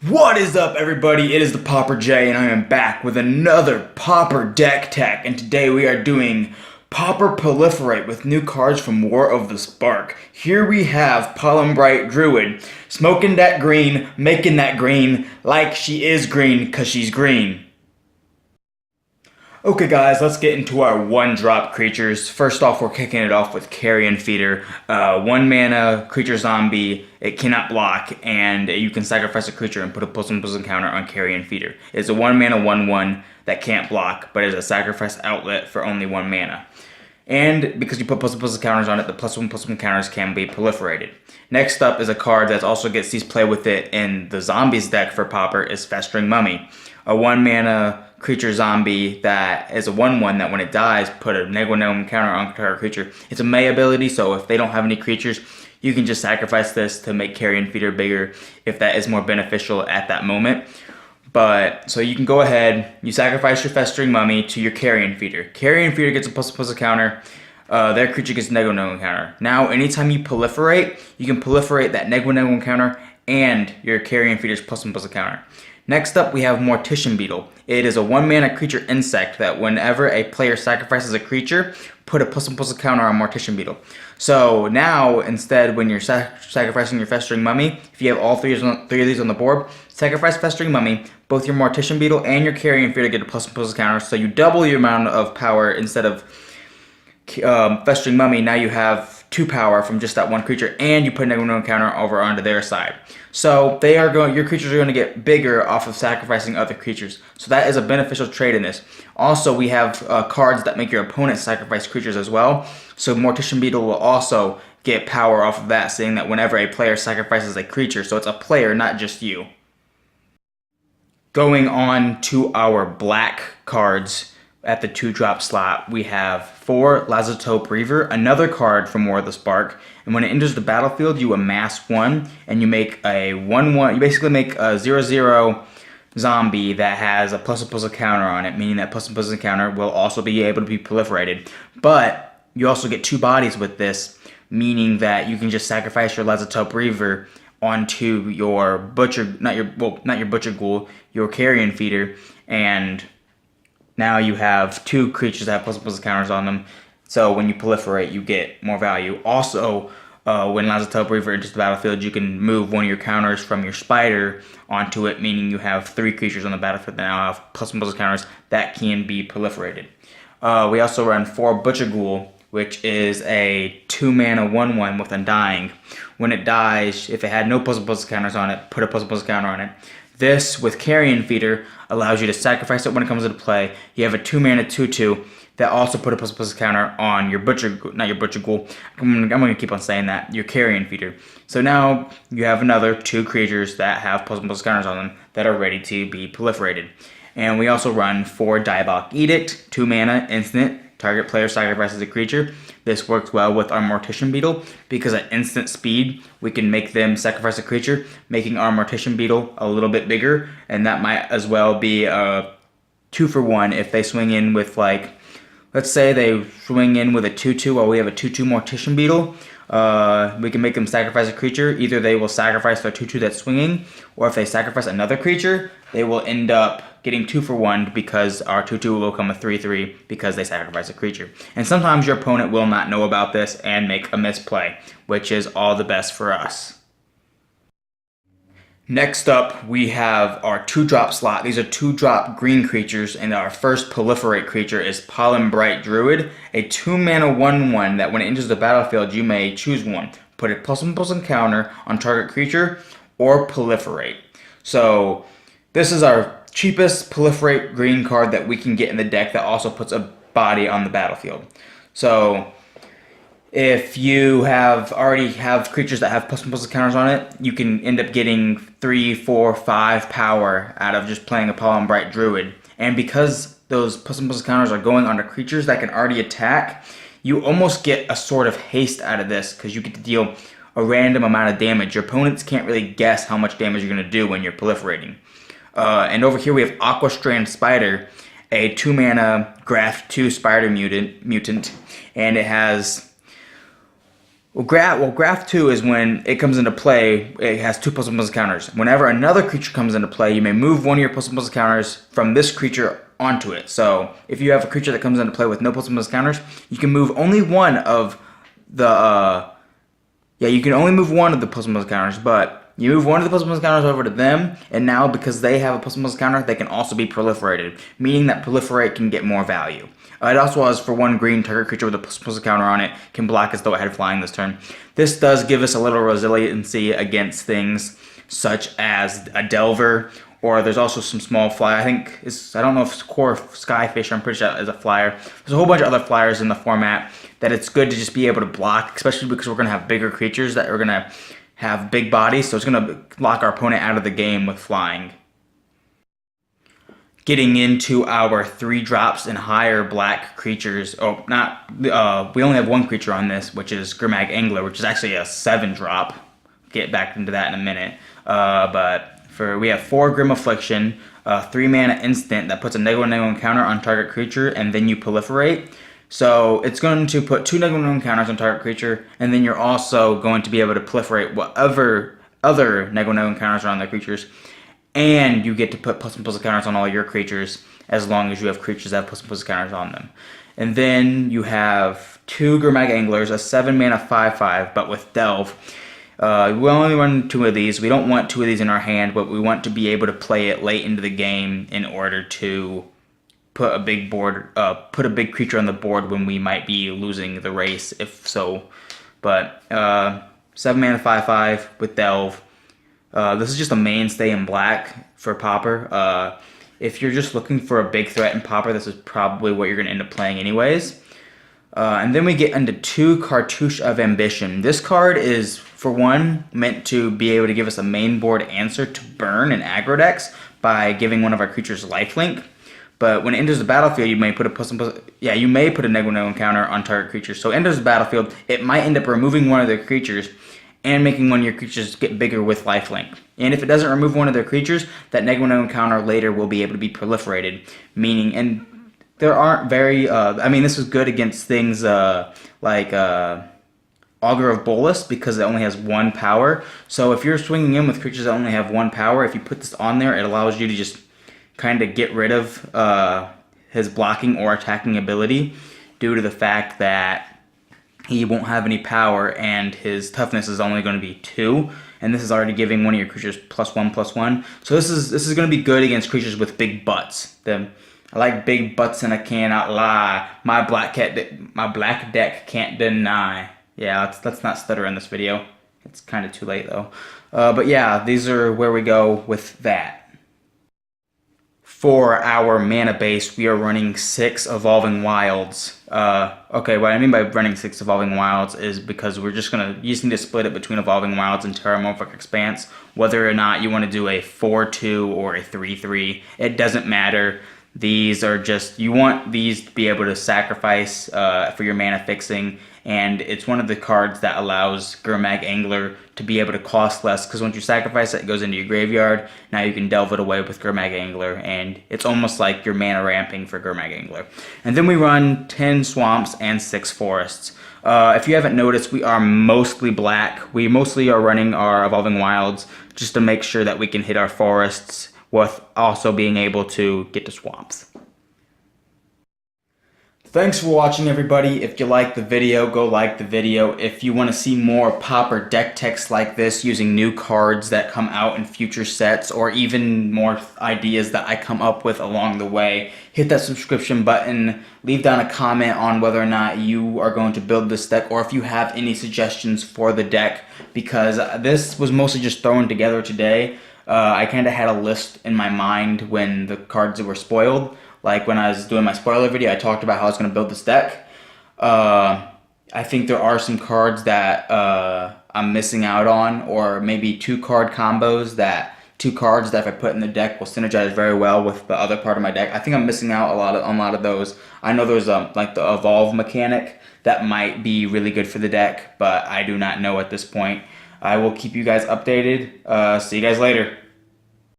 What is up, everybody? It is the Pauper J, and I am back with another Pauper deck tech. And today we are doing Pauper Proliferate with new cards from War of the Spark. Here we have Proliferate Druid, smoking that green, making that green like she is green because she's green. Okay guys, let's get into our one-drop creatures. First off, we're kicking it off with Carrion Feeder. 1 mana creature zombie, it cannot block, and you can sacrifice a creature and put a +1/+1 counter on Carrion Feeder. It's a 1 mana 1/1 that can't block, but is a sacrifice outlet for only 1 mana. And because you put +1/+1 counters on it, the +1/+1 counters can be proliferated. Next up is a card that also gets sees play with it in the zombies deck for Pauper is Festering Mummy. A 1 mana creature zombie that is a 1/1 that when it dies, put a -1 counter on target creature. It's a May ability, so if they don't have any creatures, you can just sacrifice this to make Carrion Feeder bigger if that is more beneficial at that moment. But, so you can go ahead, you sacrifice your Festering Mummy to your Carrion Feeder. Carrion Feeder gets a +1/+1 counter. Their creature gets a -1 counter. Now, anytime you proliferate, you can proliferate that -1 counter and your Carrion Feeder's +1/+1 counter. Next up, we have Mortician Beetle. It is a 1 mana creature insect that whenever a player sacrifices a creature, put a +1/+1 counter on Mortician Beetle. So now, instead, when you're sacrificing your Festering Mummy, if you have all three of these on the board, sacrifice Festering Mummy, both your Mortician Beetle and your Carrion Feeder get a +1/+1 counter, so you double your amount of power instead of Festering Mummy. Now you have 2 power from just that one creature, and you put a -1 counter over onto their side. So your creatures are going to get bigger off of sacrificing other creatures. So that is a beneficial trade in this. Also, we have cards that make your opponent sacrifice creatures as well. So Mortician Beetle will also get power off of that, saying that whenever a player sacrifices a creature, so it's a player, not just you. Going on to our black cards. At the 2-drop slot, we have 4 Lazatope Reaver, another card from War of the Spark. And when it enters the battlefield, you amass 1, and you make a 1/1. You basically make a 0/0 zombie that has a +1/+1 counter on it, meaning that +1/+1 counter will also be able to be proliferated. But you also get 2 bodies with this, meaning that you can just sacrifice your Lazatope Reaver onto your not your Butcher Ghoul, your Carrion Feeder, and now you have 2 creatures that have +1/+1 counters on them, so when you proliferate, you get more value. Also, when Lazatope Reaver enters the battlefield, you can move one of your counters from your spider onto it, meaning you have 3 creatures on the battlefield that now have +1/+1 counters that can be proliferated. We also run 4 Butcher Ghoul, which is a 2 mana 1/1 with Undying. When it dies, if it had no +1/+1 counters on it, put a +1/+1 counter on it. This, with Carrion Feeder, allows you to sacrifice it when it comes into play. You have a 2 mana 2/2 that also put a +1/+1 counter on your not your Butcher Ghoul. I'm going to keep on saying that. Your Carrion Feeder. So now you have another 2 creatures that have +1/+1 counters on them that are ready to be proliferated. And we also run 4 Diabolic Edict, 2 mana, instant. Target player sacrifices a creature. This works well with our Mortician Beetle because at instant speed, we can make them sacrifice a creature, making our Mortician Beetle a little bit bigger, and that might as well be a 2-for-1 if they swing in with, like, let's say they swing in with a 2/2 while we have a 2/2 Mortician Beetle. We can make them sacrifice a creature. Either they will sacrifice their 2/2 that's swinging, or if they sacrifice another creature, they will end up getting 2-for-1 because our 2/2 will become a 3/3 because they sacrifice a creature. And sometimes your opponent will not know about this and make a misplay, which is all the best for us. Next up, we have our 2-drop slot. These are 2-drop green creatures, and our first proliferate creature is Proliferate Druid, a 2 mana 1/1 that when it enters the battlefield, you may choose one. Put a +1/+1 counter on target creature, or proliferate. So, this is our cheapest proliferate green card that we can get in the deck that also puts a body on the battlefield. So, if you already have creatures that have +1/+1 counters on it, you can end up getting 3, 4, 5 power out of just playing a Proliferate Druid. And because those +1/+1 counters are going onto creatures that can already attack, you almost get a sort of haste out of this because you get to deal a random amount of damage. Your opponents can't really guess how much damage you're going to do when you're proliferating. And over here we have Aquastrand Spider, a 2 mana Graft 2 Spider mutant, and it has Graph 2 is when it comes into play, it has two plus counters. Whenever another creature comes into play, you may move one of your plus counters from this creature onto it. So if you have a creature that comes into play with no plus counters, you can move only one of the, you can only move one of the plus counters, but you move one of the plus counters over to them, and now because they have a plus counter, they can also be proliferated, meaning that proliferate can get more value. It also has for one green, target creature with a plus counter on it can block as though it had flying this turn. This does give us a little resiliency against things such as a Delver, or there's also some small fly. I don't know if it's Core Skyfish, I'm pretty sure that is a flyer. There's a whole bunch of other flyers in the format that it's good to just be able to block, especially because we're going to have bigger creatures that are going to have big bodies, so it's going to lock our opponent out of the game with flying. Getting into our 3 drops and higher black creatures. We only have one creature on this, which is Grimag Angler, which is actually a 7 drop. Get back into that in a minute. We have 4 Grim Affliction, 3 mana instant that puts a -1/-1 counter on target creature, and then you proliferate. So it's going to put 2 -1 counters on target creature, and then you're also going to be able to proliferate whatever other -1 counters are on the creatures. And you get to put plus counters on all your creatures as long as you have creatures that have plus counters on them. And then you have 2 Grimag Anglers, a 7 mana 5/5, but with Delve. We only run 2 of these. We don't want 2 of these in our hand, but we want to be able to play it late into the game in order to put a big creature on the board when we might be losing the race, if so. But 7 mana 5/5 with Delve. This is just a mainstay in black for Pauper. If you're just looking for a big threat in Pauper, this is probably what you're going to end up playing anyways. And then we get into 2 Cartouche of Ambition. This card is, for one, meant to be able to give us a main board answer to burn in aggro decks by giving one of our creatures lifelink. But when it enters the battlefield, you may put a -1 counter on target creature. So it enters the battlefield, it might end up removing one of their creatures and making one of your creatures get bigger with lifelink. And if it doesn't remove one of their creatures, that -1 counter later will be able to be proliferated. Meaning, and there aren't very, this is good against things like Augur of Bolus because it only has 1 power. So if you're swinging in with creatures that only have 1 power, if you put this on there, it allows you to just kind of get rid of his blocking or attacking ability due to the fact that he won't have any power and his toughness is only going to be 2, and this is already giving one of your creatures +1/+1. So this is going to be good against creatures with big butts. I like big butts and I cannot lie. My black deck can't deny. Yeah, let's not stutter in this video. It's kind of too late though. But yeah, these are where we go with that. For our mana base, we are running 6 Evolving Wilds. Okay, what I mean by running 6 Evolving Wilds is because you just need to split it between Evolving Wilds and Terramorphic Expanse. Whether or not you want to do a 4/2 or a 3/3, it doesn't matter. You want these to be able to sacrifice for your mana fixing, and it's one of the cards that allows Grimag Angler to be able to cost less, because once you sacrifice it, it goes into your graveyard. Now you can delve it away with Grimag Angler, and it's almost like you're mana ramping for Grimag Angler. And then we run 10 Swamps and 6 Forests. If you haven't noticed, we are mostly black. We mostly are running our Evolving Wilds just to make sure that we can hit our forests with also being able to get to swamps. Thanks for watching, everybody. If you liked the video, go like the video. If you want to see more Pauper deck techs like this using new cards that come out in future sets, or even more ideas that I come up with along the way, hit that subscription button, leave down a comment on whether or not you are going to build this deck, or if you have any suggestions for the deck, because this was mostly just thrown together today. I kind of had a list in my mind when the cards were spoiled. Like when I was doing my spoiler video, I talked about how I was going to build this deck. I think there are some cards that I'm missing out on, or maybe 2 cards that if I put in the deck will synergize very well with the other part of my deck. I think I'm missing out on a lot of those. I know there's like the evolve mechanic that might be really good for the deck, but I do not know at this point. I will keep you guys updated. See you guys later.